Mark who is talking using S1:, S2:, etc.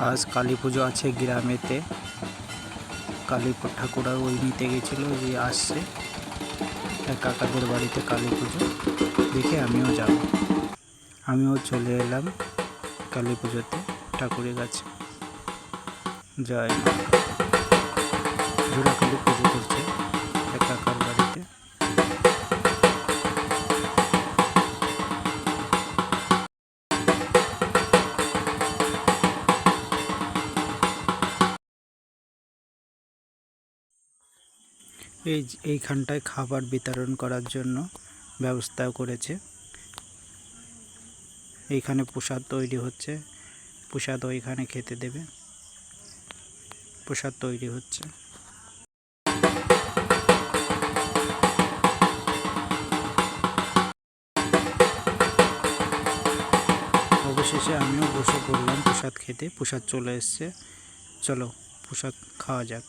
S1: आज काली पुजो आछे ग्रामेते काली ठाकुर ओई निते गेछिलो जे आसছে काकादेर बाड़ीते काली पुजो देखे आमिও যাব आमिও चले एलाम काली पुजोते ठाकुरेर काছে जय मा जोड़ा काली पुजो करছে काकार बाड़ीते এইখানটায় খাবার বিতরণ করার জন্য ব্যবস্থা করেছে। এইখানে প্রসাদ তৈরি হচ্ছে, প্রসাদ ওইখানে খেতে দেবে, প্রসাদ তৈরি হচ্ছে। অবশেষে আমিও বসে পড়লাম প্রসাদ খেতে। প্রসাদ চলে এসছে, চলো প্রসাদ খাওয়া যাক।